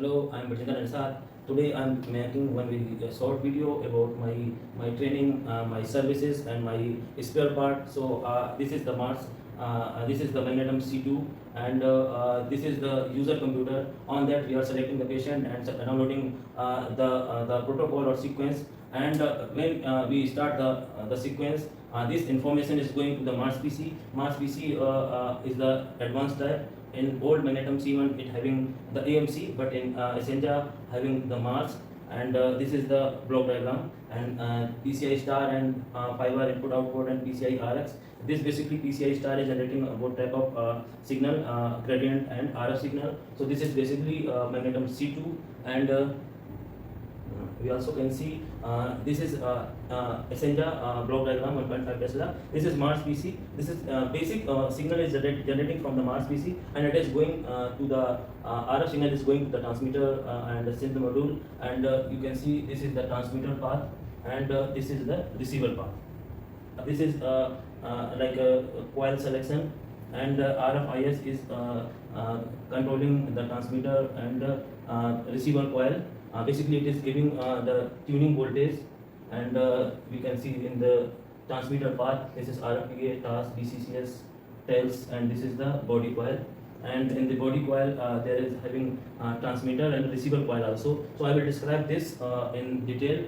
Hello, I'm Bajendra Ansar. Today I'm making one short video about my training, my services, and my spare part. So this is the Mars. This is the Magnetum C2, and this is the user computer. On that, we are selecting the patient and downloading the protocol or sequence. And when we start the sequence, this information is going to the Mars PC. Mars PC is the advanced type. In old Magnetum C1 it having the AMC, but in Essentia having the Mars, and this is the block diagram, and PCI star and fiber input output and PCI RX. This basically PCI star is generating both type of signal, gradient and RF signal. So this is basically Magnetum C2, and we also can see this is Essentia block diagram 1.5 Tesla. This is Mars PC. This is basic signal is generating from the Mars PC, and it is going to the RF signal is going to the transmitter and the synth module, and you can see this is the transmitter path, and this is the receiver path. This is like a coil selection, and RFIS is controlling the transmitter and receiver coil. Basically it is giving the tuning voltage, and we can see in the transmitter path this is RFPA, TAS, BCCS, TELS, and this is the body coil, and in the body coil there is having transmitter and receiver coil also. So I will describe this in detail.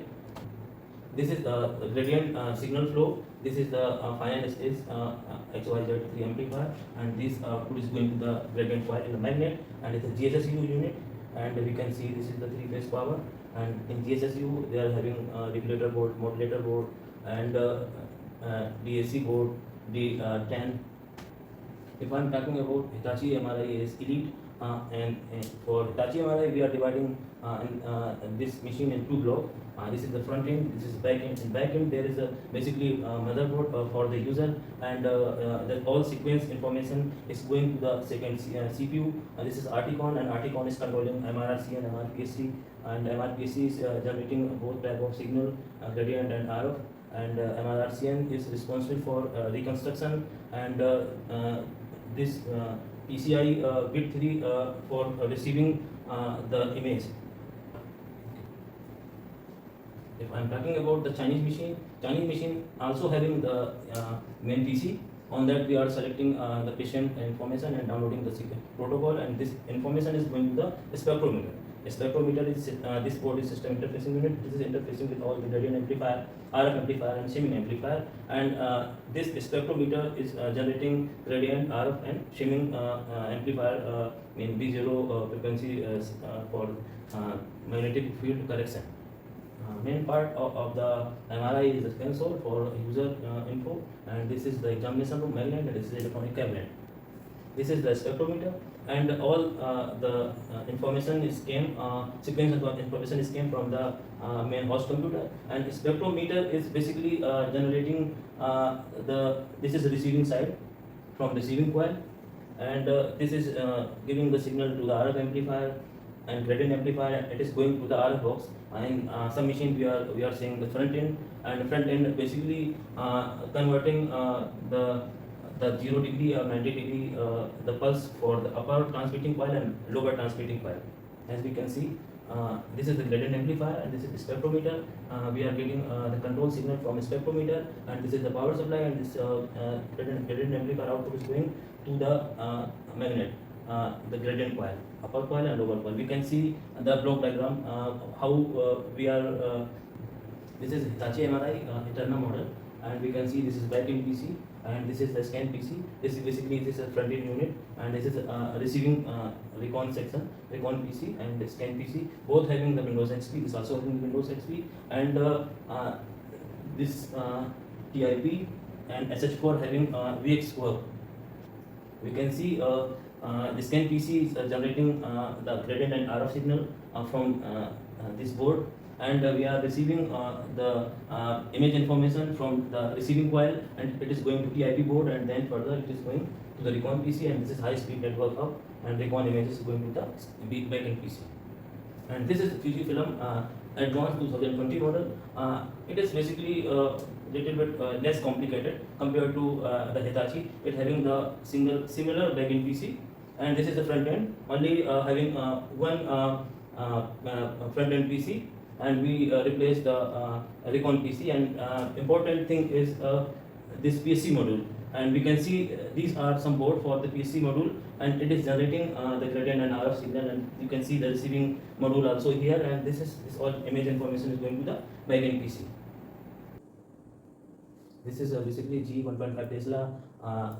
This is the gradient signal flow. This is the final stage XYZ3 amplifier, and this output is going to the gradient coil in the magnet, and it's a GSSU unit. And we can see this is the three-phase power, and in GSSU they are having regulator board, modulator board, and DAC board, D10. If I am talking about Hitachi MRI is elite, and for Hitachi MRI we are dividing in this machine in two blocks. This is the front end, this is back end. In back end there is a basically motherboard for the user, and the all sequence information is going to the second CPU. This is RTCon, and RTCon is controlling MRRC and MRPSC, and MRPSC is generating both type of signal, gradient and RF, and MRRCN is responsible for reconstruction, and this PCI bit 3 for receiving the image. If I am talking about the Chinese machine also having the main PC. On that we are selecting the patient information and downloading the protocol, and this information is going to the spectrometer. A spectrometer is this board is system interfacing unit. This is interfacing with all the gradient amplifier, RF amplifier, and shimming amplifier, and this spectrometer is generating gradient, RF, and shimming amplifier in B0 frequency for magnetic field correction. Main part of the MRI is the console for user info, and this is the examination room magnet, and this is the electronic cabinet. This is the spectrometer, and all the information is sequence of information is came from the main host computer, and spectrometer is basically generating this is the receiving side from receiving coil, and this is giving the signal to the RF amplifier and gradient amplifier. It is going to the RF box. In some machine we are seeing the front end, and front end basically converting the 0 degree or 90 degree the pulse for the upper transmitting coil and lower transmitting coil. As we can see, this is the gradient amplifier, and this is the spectrometer. We are getting the control signal from a spectrometer, and this is the power supply, and this gradient amplifier output is going to the magnet, the gradient coil, upper coil and lower coil. We can see the block diagram how we are. This is Hitachi MRI internal model, and we can see this is back-end PC, and this is the scan PC. This is basically this is a front-end unit, and this is receiving recon section, recon PC and the scan PC, both having the Windows XP. This also having Windows XP, and this TIP and SH4 having VX4. We can see the scan PC is generating the gradient and RF signal from this board, and we are receiving the image information from the receiving coil, and it is going to TIP board, and then further it is going to the recon PC, and this is high speed network hub, and recon image is going to the backend PC. And this is Fujifilm Advanced 2020 model. It is basically little bit less complicated compared to the Hitachi. It having the similar backend PC, and this is the front end, only having one front end PC, and we replaced the Recon PC. And important thing is this PSC module, and we can see these are some board for the PSC module, and it is generating the gradient and RF signal, and you can see the receiving module also here, and this all image information is going to the backend PC. This is basically G 1.5 Tesla,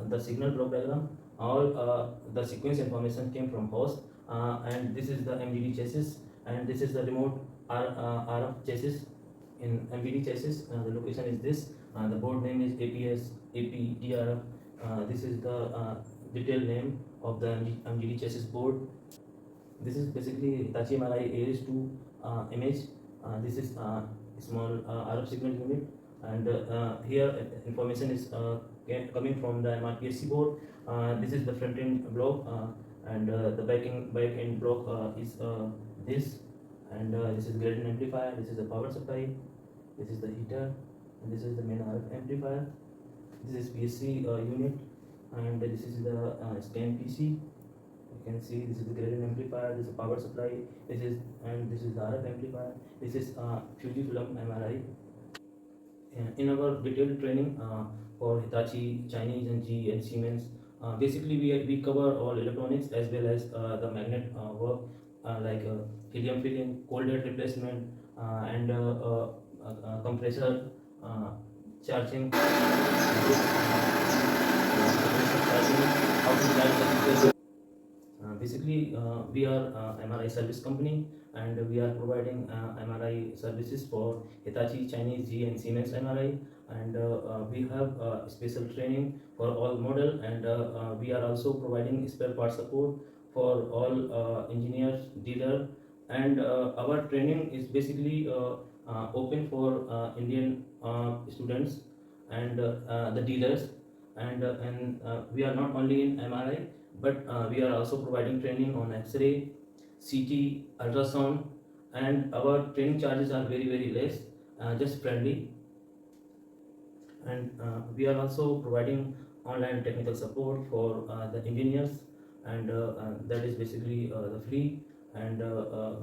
the signal block diagram. All the sequence information came from host, and this is the MDD chassis, and this is the remote RF chassis. In MVD chassis, the location is this. The board name is APS APDRF. This is the detailed name of the MGD chassis board. This is basically Hitachi MRI AS2 image. This is small RF signal unit, and here information is coming from the MRPSC board. This is the front end block, and the back end block is this, and this is gradient amplifier. This is the power supply. This is the heater, and this is the main RF amplifier. This is PSC unit, and this is the scan PC. You can see this is the gradient amplifier, this is the power supply, this is the RF amplifier. This is Fujifilm MRI. In our detailed training for Hitachi, Chinese, and G and Siemens, basically we cover all electronics as well as the magnet work, like helium filling, cold air replacement, and compressor charging, how to charge the compressor. Basically, we are MRI service company, and we are providing MRI services for Hitachi, Chinese, G and Siemens MRI, and we have special training for all model, and we are also providing spare part support for all engineers, dealer, and our training is basically open for Indian students and the dealers, and we are not only in MRI, but we are also providing training on X-ray, CT, ultrasound, and our training charges are very less, just friendly, and we are also providing online technical support for the engineers, and that is basically the free, and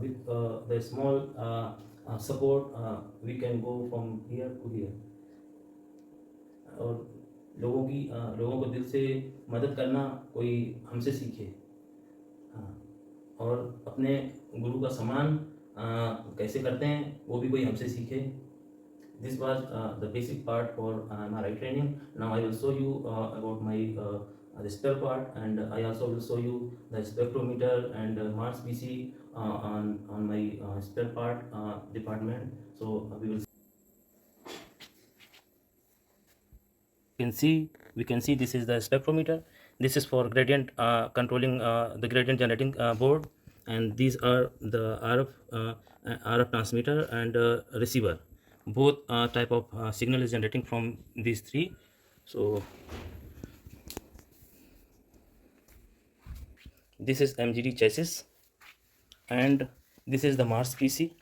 with the small support we can go from here to here, और लोगों को दिल से मदद करना कोई हमसे सीखे, हाँ, और अपने गुरु का सम्मान कैसे करते हैं वो भी कोई हमसे सीखे. This was the basic part for MRI training. Now I will show you about my the spare part, and I also will show you the spectrometer and Mars PC on my spare part department. So we will. We can see this is the spectrometer. This is for gradient controlling the gradient generating board, and these are the RF transmitter and receiver. Both type of signal is generating from these three. So this is MGD chassis, and this is the Mars PC.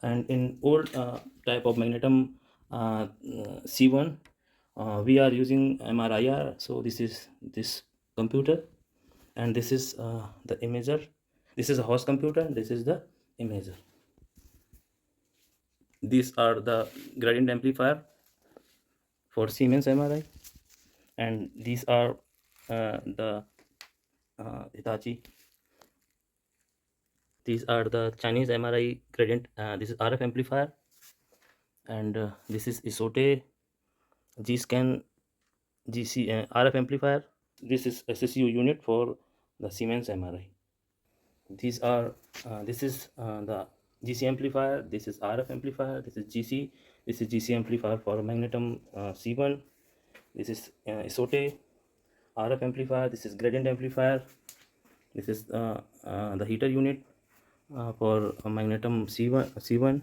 And in old type of magnetum C1, we are using MRIR. So this is this computer, and this is the imager. This is a host computer, this is the imager. These are the gradient amplifier for Siemens MRI, and these are the Hitachi. These are the Chinese MRI gradient. This is RF amplifier, and this is ISOTE G-scan GC RF amplifier. This is SSU unit for the Siemens MRI. These are this is the GC amplifier. This is RF amplifier. This is GC. This is GC amplifier for magnetum C1. This is ISOTE RF amplifier. This is gradient amplifier. This is the heater unit for magnetum C1.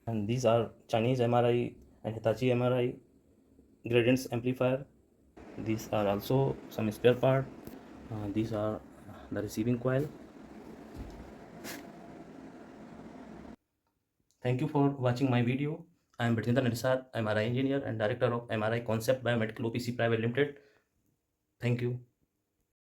And these are Chinese MRI and Hitachi MRI gradients amplifier. These are also some spare part. These are the receiving coil. Thank you for watching my video. I am Britindra Nirsad, MRI engineer and director of MRI Concept Biomedical OPC Private Limited. Thank you.